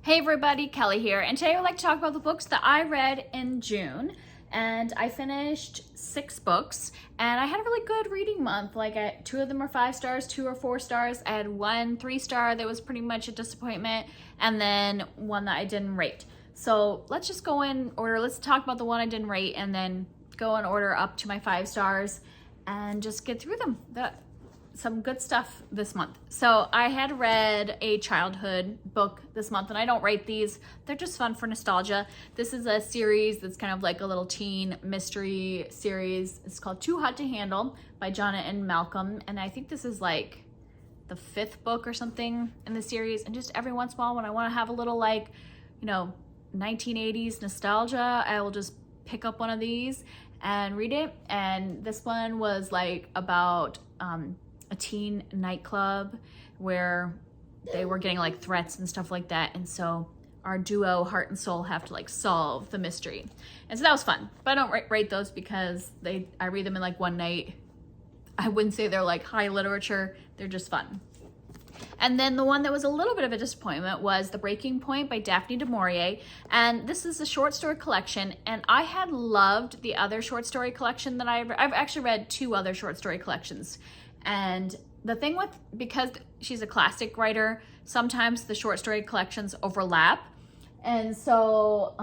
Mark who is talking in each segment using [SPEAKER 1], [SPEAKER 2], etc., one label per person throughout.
[SPEAKER 1] Hey everybody, Kelly here, and today I would like to talk about the books that I read in June. And I finished 6 books, and I had a really good reading month. Like, 2 of them are 5 stars, 2 are 4 stars. I had 1 3-star that was pretty much a disappointment, and then 1 that I didn't rate. So let's just go in order. Let's talk about the one I didn't rate, and then go in order up to my 5 stars, and just get through them. Some good stuff this month. So I had read a childhood book this month, and I don't rate these. They're just fun for nostalgia. This is a series that's kind of like a little teen mystery series. It's called Too Hot to Handle by Jonna and Malcolm. And I think this is like the 5th book or something in the series. And just every once in a while when I want to have a little 1980s nostalgia, I will just pick up one of these and read it. And this one was like about a teen nightclub where they were getting like threats and stuff like that, and so our duo Heart and Soul have to like solve the mystery, and so that was fun. But I don't rate those because I read them in like one night. I wouldn't say they're like high literature, they're just fun. And then the one that was a little bit of a disappointment was The Breaking Point by Daphne du Maurier. And this is a short story collection, and I had loved the other short story collection that I've actually read 2 other short story collections. And the thing because she's a classic writer, sometimes the short story collections overlap. And so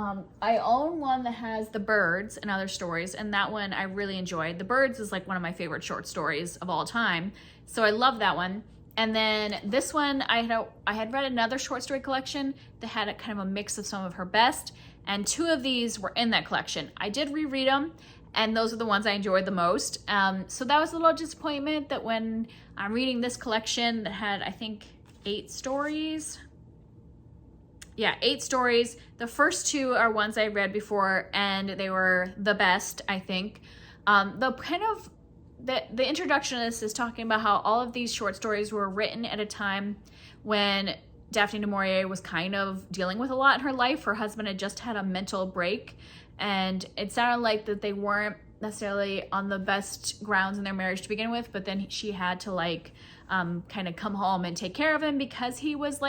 [SPEAKER 1] I own one that has The Birds and Other Stories, and that one I really enjoyed. The Birds is like one of my favorite short stories of all time, so I love that one. And then this one, I had read another short story collection that had a kind of a mix of some of her best, and 2 of these were in that collection. I did reread them, and those are the ones I enjoyed the most. So that was a little disappointment that when I'm reading this collection that had, I think, 8 stories. Yeah, 8 stories. The first 2 are ones I read before, and they were the best, I think. The introduction to this is talking about how all of these short stories were written at a time when Daphne du Maurier was kind of dealing with a lot in her life. Her husband had just had a mental break, and it sounded like that they weren't necessarily on the best grounds in their marriage to begin with, but then she had to kind of come home and take care of him because he was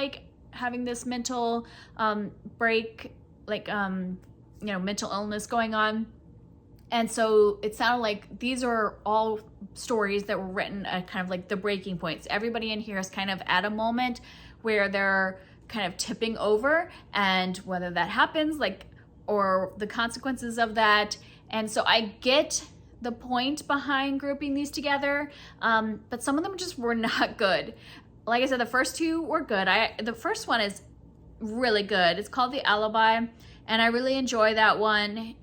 [SPEAKER 1] having this mental break, mental illness going on. And so it sounded like these are all stories that were written at kind of like the breaking points. Everybody in here is kind of at a moment where they're kind of tipping over, and whether that happens, or the consequences of that. And so I get the point behind grouping these together, but some of them just were not good. Like I said, the first 2 were good. The first one is really good. It's called The Alibi, and I really enjoy that one.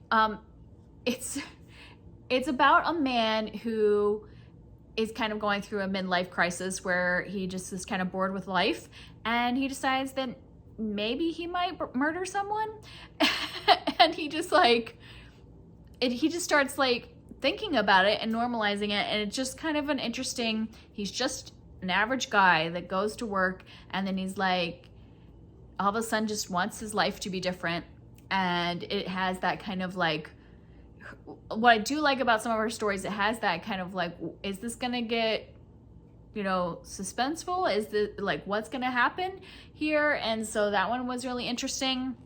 [SPEAKER 1] It's about a man who is kind of going through a midlife crisis where he just is kind of bored with life, and he decides that maybe he might murder someone. And he just starts thinking about it and normalizing it, and it's just kind of an interesting, he's just an average guy that goes to work, and then he's all of a sudden just wants his life to be different. And it has that kind of what I do like about some of her stories, it has that kind of is this gonna get suspenseful? Is this what's gonna happen here? And so that one was really interesting.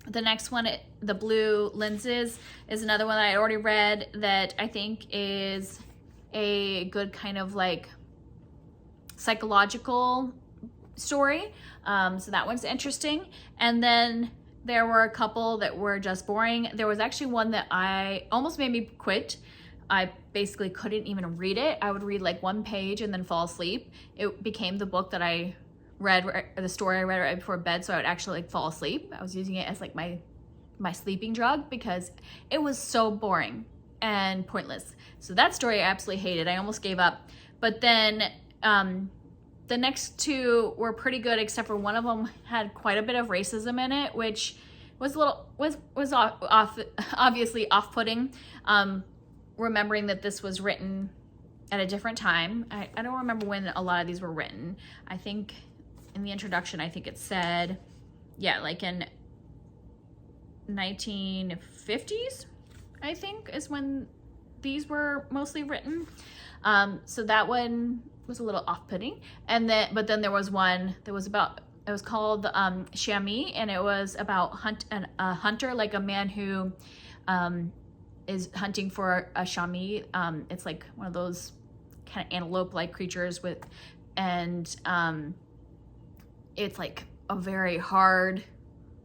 [SPEAKER 1] The next one, The Blue Lenses, is another one that I already read that I think is a good kind of psychological story. So that one's interesting. And then there were a couple that were just boring. There was actually one that I almost made me quit. I basically couldn't even read it. I would read 1 page and then fall asleep. It became the book that I read, or the story I read right before bed, so I would actually fall asleep. I was using it as my sleeping drug because it was so boring and pointless. So that story I absolutely hated. I almost gave up. But then the next 2 were pretty good, except for one of them had quite a bit of racism in it, which was obviously off-putting. Remembering that this was written at a different time. I don't remember when a lot of these were written. I think in the introduction, I think it said, in 1950s, I think, is when these were mostly written. So that one was a little off-putting. But then there was one that was about it was called Chamois, and it was about a hunter, like a man who is hunting for a chamois. It's like one of those kind of antelope-like creatures and it's like a very hard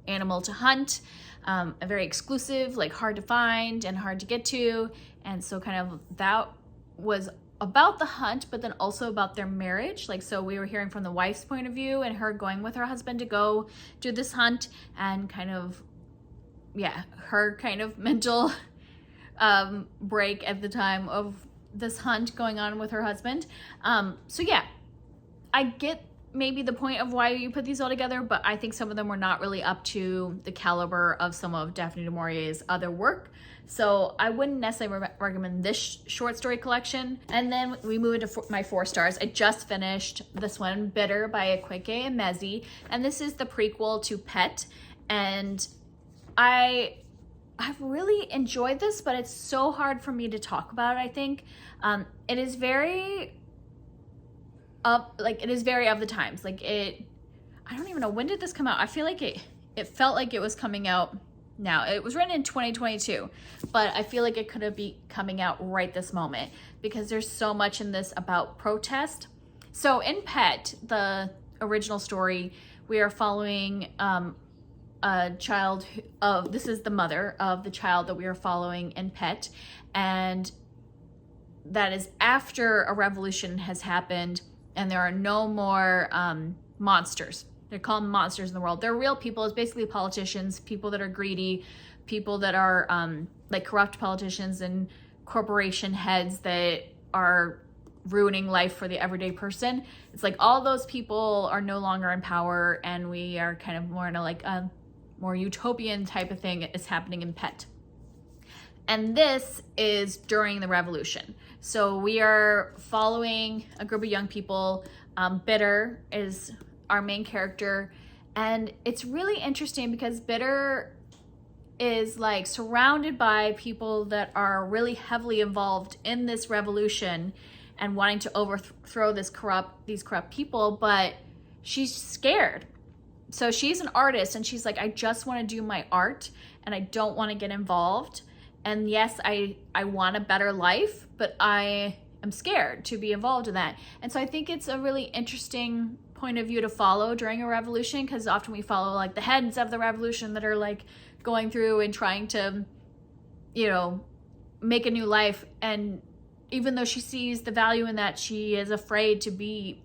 [SPEAKER 1] animal to hunt, a very exclusive, like hard to find and hard to get to. And so kind of that was about the hunt, but then also about their marriage. Like, so we were hearing from the wife's point of view and her going with her husband to go do this hunt, and kind of, yeah, her kind of mental break at the time of this hunt going on with her husband. So yeah, I get maybe the point of why you put these all together, but I think some of them were not really up to the caliber of some of Daphne du Maurier's other work. So I wouldn't necessarily recommend this short story collection. And then we move into my 4 stars. I just finished this one, Bitter by Akwaeke Emezi. And this is the prequel to Pet. And I've really enjoyed this, but it's so hard for me to talk about it, I think. It is very it is very of the times. Like, I don't even know, when did this come out? I feel like it felt like it was coming out now. It was written in 2022, but I feel like it could be coming out right this moment, because there's so much in this about protest. So in Pet, the original story, we are following a child this is the mother of the child that we are following in Pet, and that is after a revolution has happened and there are no more monsters. They're called monsters in the world. They're real people. It's basically politicians, people that are greedy, people that are like corrupt politicians and corporation heads that are ruining life for the everyday person. It's like all those people are no longer in power, and we are kind of more in a more utopian type of thing is happening in Pet. And this is during the revolution. So we are following a group of young people. Bitter is our main character. And it's really interesting because Bitter is like surrounded by people that are really heavily involved in this revolution and wanting to overthrow these corrupt people, but she's scared. So she's an artist and she's like, I just want to do my art and I don't want to get involved. And yes, I want a better life, but I am scared to be involved in that. And so I think it's a really interesting point of view to follow during a revolution, because often we follow like the heads of the revolution that are like going through and trying to, make a new life. And even though she sees the value in that, she is afraid to be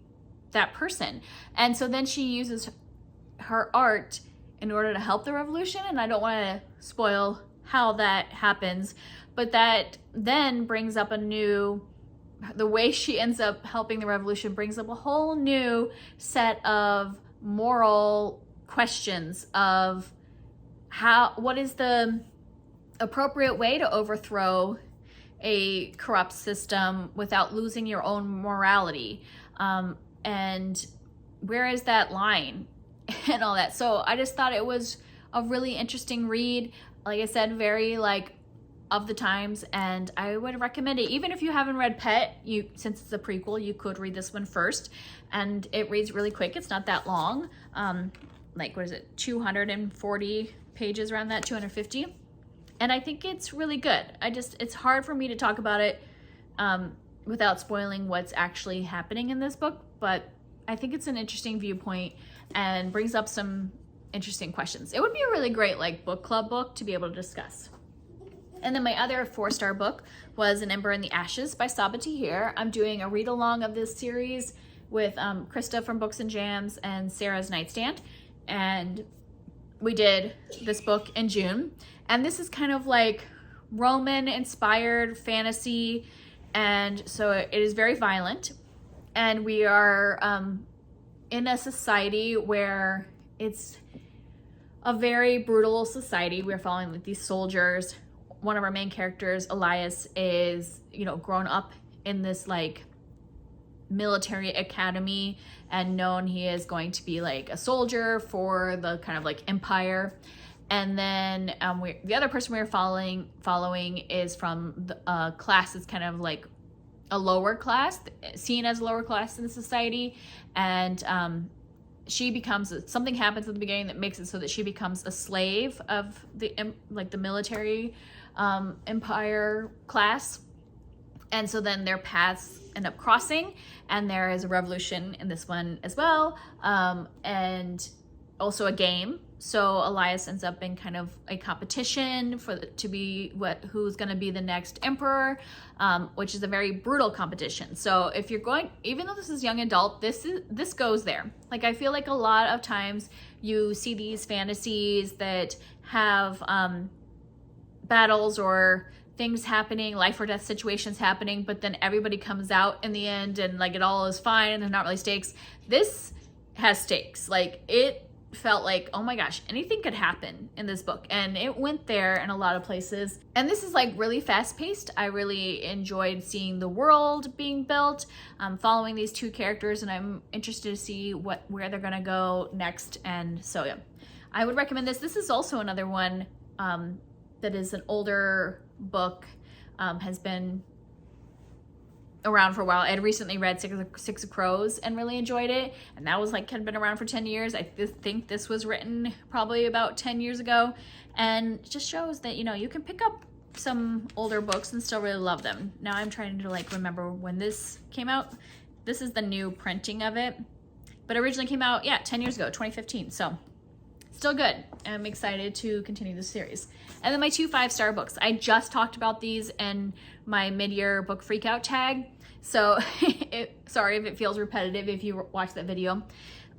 [SPEAKER 1] that person. And so then she uses her art in order to help the revolution. And I don't want to spoil how that happens, but that then brings up the way she ends up helping the revolution brings up a whole new set of moral questions of what is the appropriate way to overthrow a corrupt system without losing your own morality, and where is that line and all that. So I just thought it was a really interesting read. Like I said, very like of the times, and I would recommend it. Even if you haven't read Pet, since it's a prequel, you could read this one first, and it reads really quick. It's not that long. Like, what is it, 240 pages, around that, 250. And I think it's really good. It's hard for me to talk about it without spoiling what's actually happening in this book, but I think it's an interesting viewpoint and brings up some interesting questions. It would be a really great like book club book to be able to discuss. And then my other 4-star book was An Ember in the Ashes by Sabaa Tahir. I'm doing a read along of this series with Krista from Books and Jams and Sarah's Nightstand, and we did this book in June. And this is kind of like Roman inspired fantasy, and so it is very violent, and we are in a society where it's a very brutal society. We're following like these soldiers. One of our main characters, Elias, is, grown up in this like military academy and known he is going to be like a soldier for the kind of like empire. And then the other person we're following is from the class that's kind of like a lower class, seen as a lower class in society. And she becomes, something happens at the beginning that makes it so that she becomes a slave of the military empire class. And so then their paths end up crossing, and there is a revolution in this one as well, and also a game. So Elias ends up in kind of a competition to be who's going to be the next emperor, which is a very brutal competition. So if you're going, even though this is young adult, this goes there. Like, I feel like a lot of times you see these fantasies that have battles or things happening, life or death situations happening, but then everybody comes out in the end and like it all is fine and there's not really stakes. This has stakes. Like, it felt like, oh my gosh, anything could happen in this book, and it went there in a lot of places. And this is like really fast paced. I really enjoyed seeing the world being built, following these two characters, and I'm interested to see where they're gonna go next. And so yeah, I would recommend this. This is also another one that is an older book, has been around for a while. I had recently read Six of Crows and really enjoyed it, and that was like had been around for 10 years. I think this was written probably about 10 years ago, and it just shows that, you know, you can pick up some older books and still really love them. Now I'm trying to like remember when this came out. This is the new printing of it, but originally came out 10 years ago, 2015. So still good. I'm excited to continue this series. And then my 2 5-star books. I just talked about these in my mid-year book freakout tag. So sorry if it feels repetitive if you watch that video.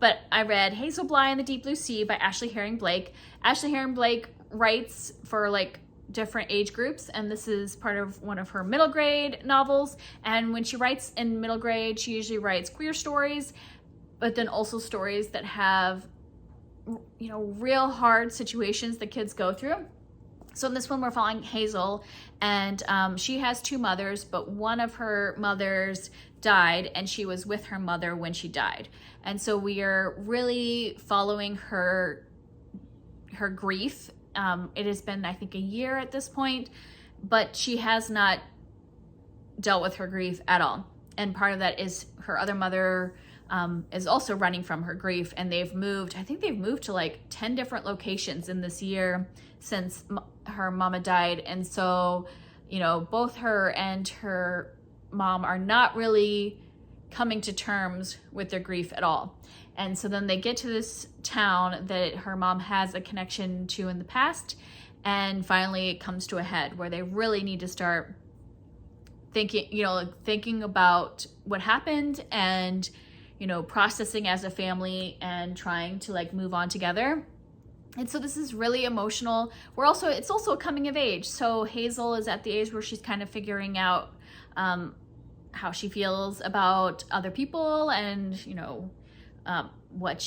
[SPEAKER 1] But I read Hazel Bly and the Deep Blue Sea by Ashley Herring Blake. Ashley Herring Blake writes for like different age groups, and this is part of one of her middle grade novels. And when she writes in middle grade, she usually writes queer stories, but then also stories that have, you know, real hard situations that kids go through. So in this one, we're following Hazel, and she has 2 mothers, but one of her mothers died, and she was with her mother when she died. And so we are really following her grief. It has been, I think, a year at this point, but she has not dealt with her grief at all. And part of that is her other mother is also running from her grief, and I think they've moved to like 10 different locations in this year since her mama died. And so, you know, both her and her mom are not really coming to terms with their grief at all. And so then they get to this town that her mom has a connection to in the past, and finally it comes to a head where they really need to start thinking about what happened, and, you know, processing as a family and trying to like move on together. And so this is really emotional. It's also a coming of age. So Hazel is at the age where she's kind of figuring out how she feels about other people, and, you know, what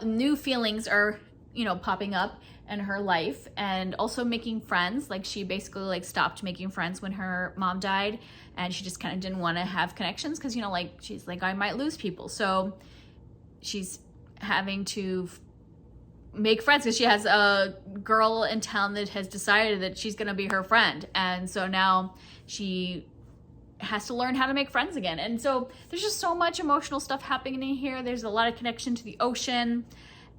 [SPEAKER 1] new feelings are, you know, popping up in her life, and also making friends. Like, she basically like stopped making friends when her mom died, and she just kind of didn't want to have connections because, you know, like, she's like, I might lose people. So she's having to make friends because she has a girl in town that has decided that she's going to be her friend. And so now she has to learn how to make friends again. And so there's just so much emotional stuff happening in here. There's a lot of connection to the ocean,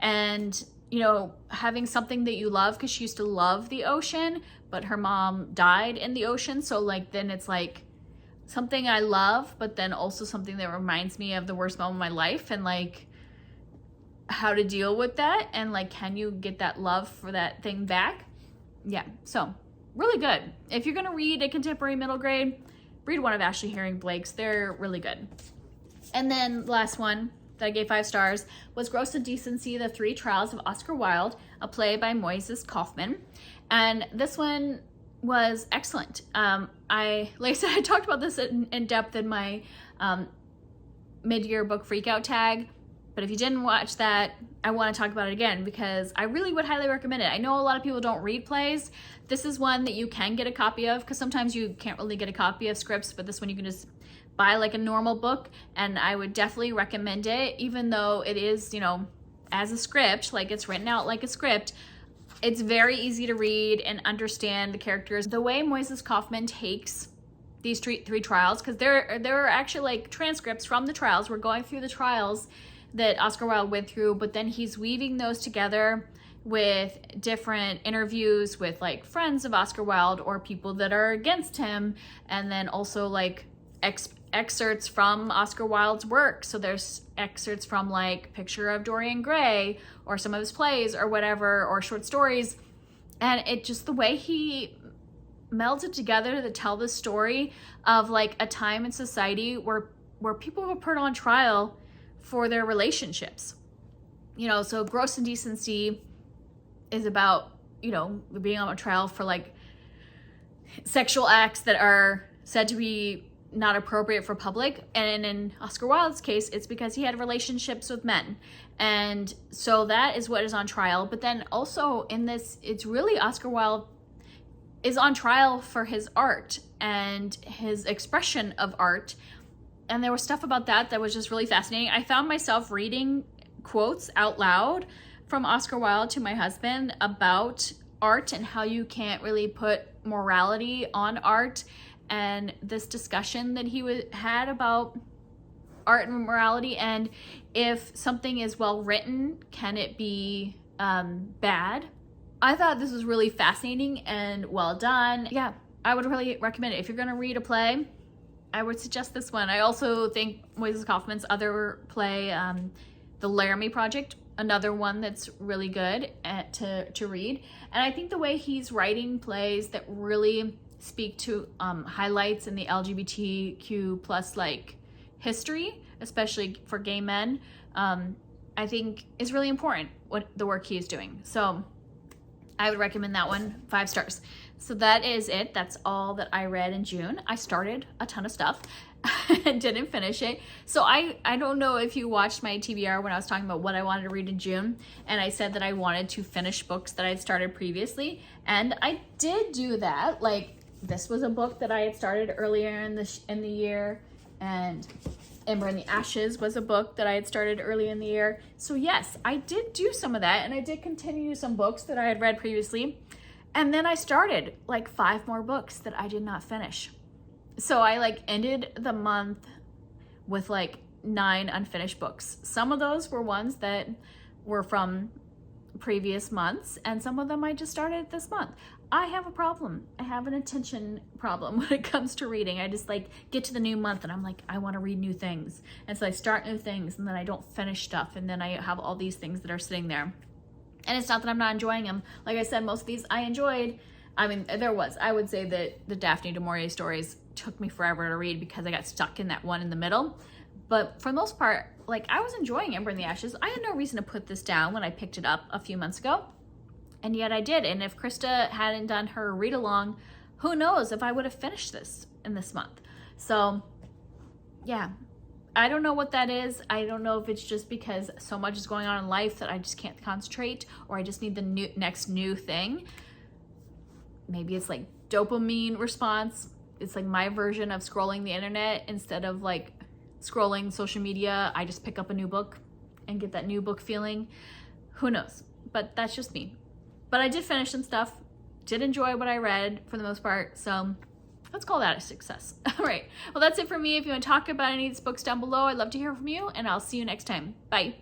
[SPEAKER 1] and, you know, having something that you love, because she used to love the ocean, but her mom died in the ocean. So like, then it's like something I love, but then also something that reminds me of the worst moment of my life, and like how to deal with that, and like, can you get that love for that thing back? Yeah, so really good. If you're gonna read a contemporary middle grade, read one of Ashley Herring Blake's. They're really good. And then the last one that I gave 5 stars was Gross Indecency, The 3 Trials of Oscar Wilde, a play by Moises Kaufman. And this one was excellent. Like I said, I talked about this in depth in my mid-year book freakout tag. But if you didn't watch that, I want to talk about it again, because I really would highly recommend it. I know a lot of people don't read plays. This is one that you can get a copy of, because sometimes you can't really get a copy of scripts, but this one you can just buy like a normal book, and I would definitely recommend it, even though it is, you know, as a script, like it's written out like a script. It's very easy to read and understand the characters. The way Moises Kaufman takes these 3 trials, because there are actually like transcripts from the trials. We're going through the trials that Oscar Wilde went through, but then he's weaving those together with different interviews with like friends of Oscar Wilde or people that are against him, and then also like excerpts from Oscar Wilde's work. So there's excerpts from like Picture of Dorian Gray or some of his plays or whatever, or short stories. And it just, the way he melds it together to tell the story of like a time in society where people were put on trial for their relationships. You know, so Gross Indecency is about, you know, being on a trial for like sexual acts that are said to be not appropriate for public. And in Oscar Wilde's case, it's because he had relationships with men. And so that is what is on trial. But then also in this, it's really Oscar Wilde is on trial for his art and his expression of art. And there was stuff about that was just really fascinating. I found myself reading quotes out loud from Oscar Wilde to my husband about art and how you can't really put morality on art, and this discussion that he had about art and morality, and if something is well written, can it be bad? I thought this was really fascinating and well done. Yeah, I would really recommend it. If you're gonna read a play, I would suggest this one. I also think Moises Kaufman's other play, The Laramie Project, another one that's really good to read. And I think the way he's writing plays that really speak to highlights in the LGBTQ plus like history, especially for gay men, I think is really important, what the work he is doing. So I would recommend that one, 5 stars. So that is it. That's all that I read in June. I started a ton of stuff and didn't finish it. So I don't know if you watched my TBR when I was talking about what I wanted to read in June, and I said that I wanted to finish books that I'd started previously, and I did do that. Like, this was a book that I had started earlier in the year, and Ember in the Ashes was a book that I had started early in the year. So yes, I did do some of that, and I did continue some books that I had read previously. And then I started like 5 more books that I did not finish. So I like ended the month with like 9 unfinished books. Some of those were ones that were from previous months, and some of them I just started this month. I have a problem. I have an attention problem when it comes to reading. I just like get to the new month and I'm like, I want to read new things. And so I start new things and then I don't finish stuff. And then I have all these things that are sitting there. And it's not that I'm not enjoying them. Like I said, most of these I enjoyed. I mean, I would say that the Daphne du Maurier stories took me forever to read because I got stuck in that one in the middle. But for the most part, like, I was enjoying Ember in the Ashes. I had no reason to put this down when I picked it up a few months ago. And yet I did. And if Krista hadn't done her read along, who knows if I would have finished this in this month. So yeah, I don't know what that is. I don't know if it's just because so much is going on in life that I just can't concentrate, or I just need the next new thing. Maybe it's like dopamine response. It's like my version of scrolling the internet. Instead of like scrolling social media, I just pick up a new book and get that new book feeling. Who knows? But that's just me. But I did finish some stuff, did enjoy what I read for the most part, so let's call that a success. All right, well, that's it for me. If you want to talk about any of these books down below, I'd love to hear from you, and I'll see you next time. Bye.